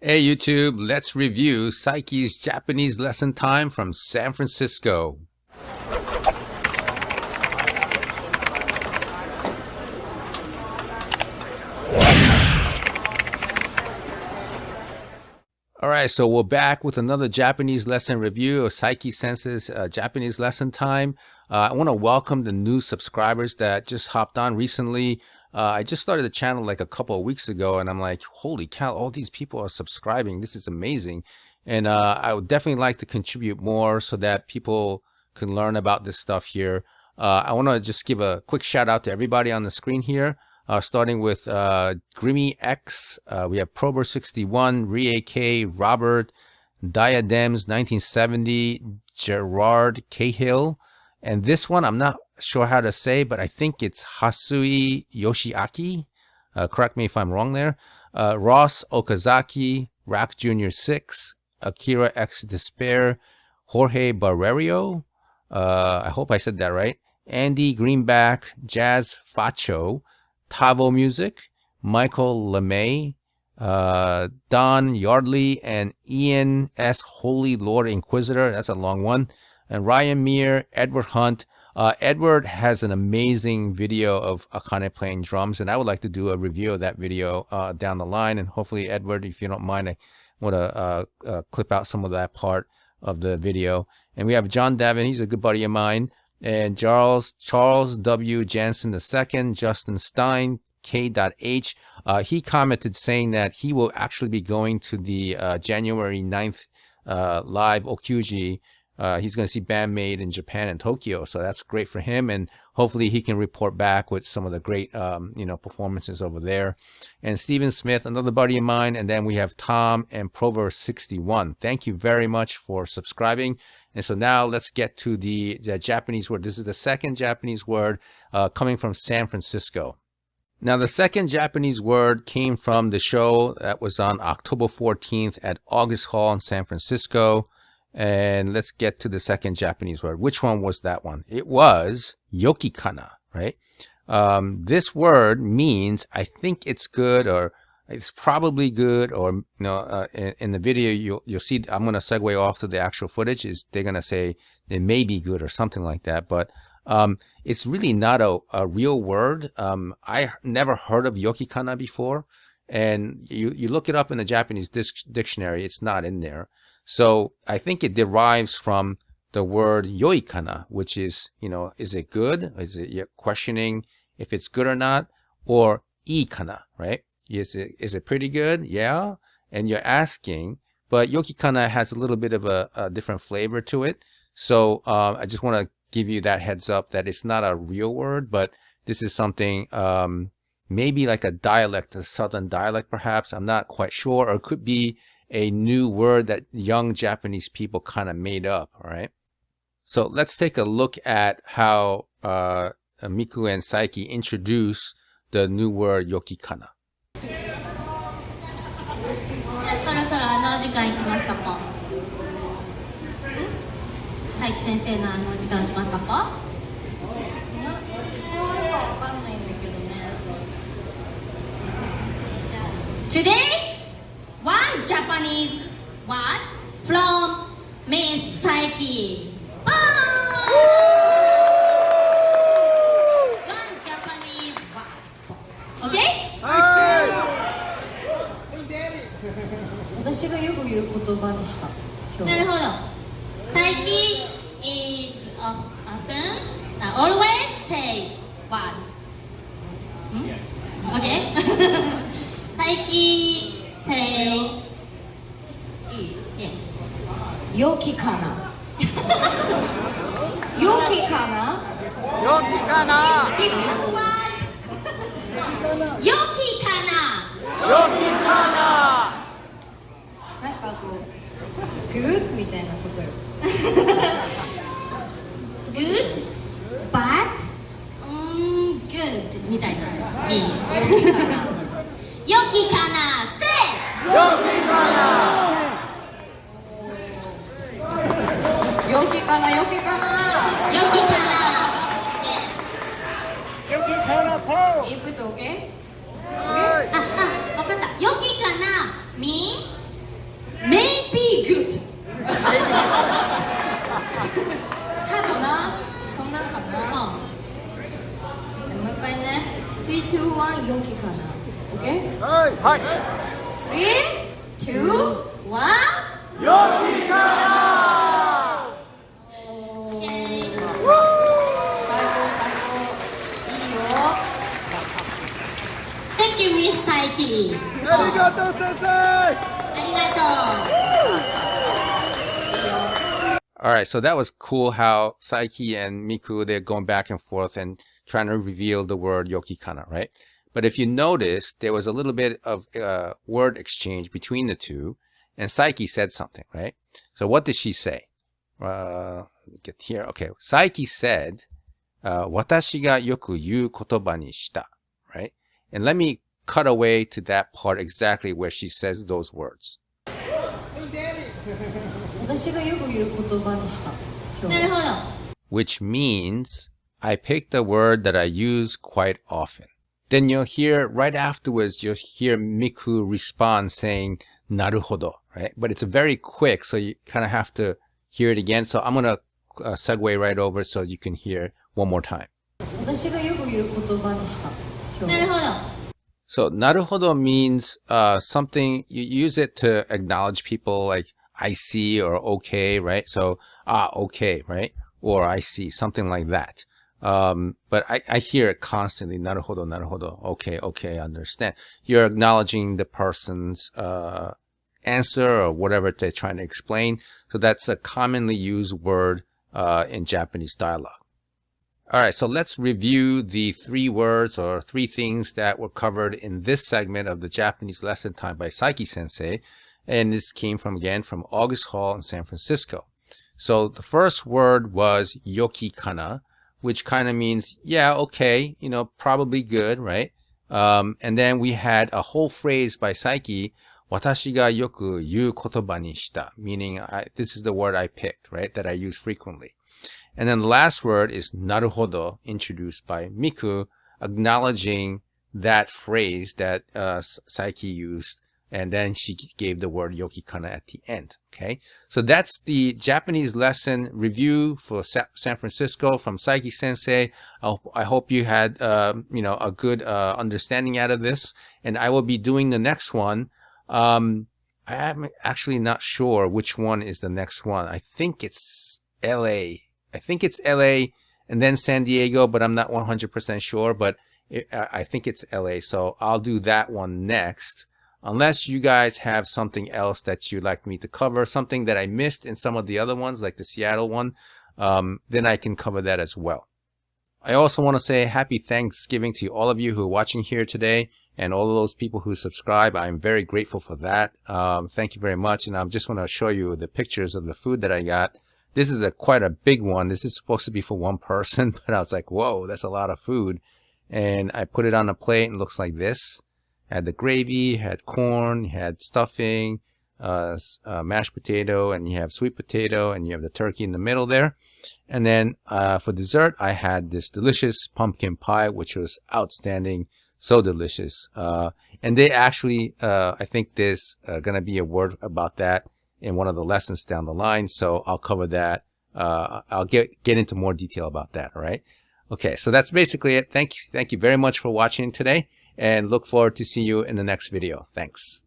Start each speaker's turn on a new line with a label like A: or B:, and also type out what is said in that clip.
A: Hey YouTube, let's review Saiki's Japanese lesson time from San Francisco. Alright, so we're back with another Japanese lesson review of Saiki Sensei's Japanese lesson time. I want to welcome the new subscribers that just hopped on recently. I just started the channel like a couple of weeks ago, and I'm like, holy cow, all these people are subscribing. This is amazing. And I would definitely like to contribute more so that people can learn about this stuff here. I want to just give a quick shout out to everybody on the screen here. Starting with Grimmy X, we have Prober61, Rie K, Robert, Diadems 1970, Gerard Cahill, and this one I'm not sure how to say, but I think it's Hasui Yoshiaki. Correct me if I'm wrong there. Ross Okazaki, Rack Jr. 6, Akira X Despair, Jorge Barrerio. I hope I said that right. Andy Greenback, Jazz Facho, Tavo Music, Michael LeMay, Don Yardley, and Ian S. Holy Lord Inquisitor. That's a long one. And Ryan Meir, Edward Hunt. Edward has an amazing video of Akane playing drums, and I would like to do a review of that video down the line. And hopefully, Edward, if you don't mind, I want to clip out some of that part of the video. And we have John Davin. He's a good buddy of mine. And Charles W. Jansen II, Justin Stein, K.H. He commented saying that he will actually be going to the January 9th live Okuji. He's going to see Band-Maid in Japan and Tokyo, so that's great for him, and hopefully he can report back with some of the great performances over there. And Stephen Smith, another buddy of mine, and then we have Tom and Prover61. Thank you very much for subscribing. And so now let's get to the Japanese word. This is the second Japanese word coming from San Francisco. Now, the second Japanese word came from the show that was on October 14th at August Hall in San Francisco. And let's get to the second Japanese word. Which one was that one? It was yokikana, right? This word means I think it's good, or it's probably good, or in the video you'll see. I'm going to segue off to the actual footage. They're going to say it may be good or something like that, but it's really not a real word. I never heard of yokikana before, and you look it up in the Japanese dictionary, it's not in there. So I think it derives from the word yoikana, which is, is it good? Is it, you're questioning if it's good or not? Or iikana, right? Is it pretty good? Yeah. And you're asking, but yokikana has a little bit of a different flavor to it. So I just want to give you that heads up that it's not a real word, but this is something maybe like a dialect, a southern dialect perhaps. I'm not quite sure. Or it could be a new word that young Japanese people kind of made up, all right? So let's take a look at how Miku and Saiki introduce the new word yokikana.
B: そろそろお時間いきますかぽん。佐伯先生のお時間いきますかぽん。伝わるかわかんないんだけどね。Today's one Japanese word from Miss Saiki. One Japanese word. Okay?
C: 私がよく言う言葉にした。
B: なるほど。Saiki is often, always say what? Okay? Saiki say yes.
C: 良きかな。良きかな。
D: 良きかな。
B: Different word. 良きかな。
D: 良きかな。
C: なんかこうグッみたいなことよ。
B: Good, bad, good みたいな。良きかな。Say.
D: 良きかな。
C: 良きかな、良きかな。
B: 良きかな。Yes.
D: 良きかなポー。
C: Input OK?
B: わかった。良きかな。mean good.
C: 多分な、そんなんかな。もう一回ね。3、2、1、良きかな。OK？
D: はい。
C: 3、2、1。
D: 良きかな。
C: おー。
B: イエーイ。
C: 最高最高。いいよ。
B: Thank you, Miss Saiki.
D: ありがとう先生。
B: ありがとう。
A: All right, so that was cool how Saiki and Miku, they're going back and forth and trying to reveal the word yokikana, right? But if you notice, there was a little bit of word exchange between the two, and Saiki said something, right? So what did she say? Let me get here. Okay, Saiki said, 私がよく言う言葉にした, right? And let me cut away to that part exactly where she says those words.
C: 私がよく言う言葉にした。今日
B: なるほど。
A: Which means I picked a word that I use quite often. Then you'll hear right afterwards, you'll hear Miku respond saying, なるほど, right? But it's very quick, so you kind of have to hear it again. So I'm going to segue right over so you can hear one more time.
C: 私がよく言う言葉にした。今日
B: なるほど。
A: So なるほど means something, you use it to acknowledge people like I see or okay, right? So, okay, right? Or I see, something like that. But I hear it constantly. なるほど, なるほど. Okay, okay, I understand. You're acknowledging the person's answer or whatever they're trying to explain. So that's a commonly used word in Japanese dialogue. All right, so let's review the 3 words or 3 things that were covered in this segment of the Japanese lesson time by Saiki Sensei. And this came from, again, from August Hall in San Francisco. So the first word was yokikana, which kind of means, yeah, okay, you know, probably good, right? And then we had a whole phrase by Saiki, 私がよく言う言葉にした, meaning this is the word I picked, right, that I use frequently. And then the last word is なるほど, introduced by Miku, acknowledging that phrase that Saiki used. And then she gave the word yokikana at the end. Okay, so that's the Japanese lesson review for San Francisco from Saiki Sensei. I hope you had you know, a good understanding out of this. And I will be doing the next one. I am actually not sure which one is the next one. I think it's LA. I think it's LA and then San Diego, but I'm not 100% sure. But I think it's LA. So I'll do that one next. Unless you guys have something else that you'd like me to cover, something that I missed in some of the other ones, like the Seattle one, then I can cover that as well. I also want to say happy Thanksgiving to all of you who are watching here today and all of those people who subscribe. I'm very grateful for that. Thank you very much. And I just want to show you the pictures of the food that I got. This is quite a big one. This is supposed to be for one person, but I was like, whoa, that's a lot of food. And I put it on a plate and it looks like this. Had the gravy, had corn, had stuffing, mashed potato, and you have sweet potato, and you have the turkey in the middle there. And then for dessert, I had this delicious pumpkin pie, which was outstanding, so delicious. And they actually, I think there's gonna be a word about that in one of the lessons down the line, so I'll cover that. I'll get into more detail about that. All right. Okay, so that's basically it. Thank you very much for watching today. And look forward to see you in the next video. Thanks.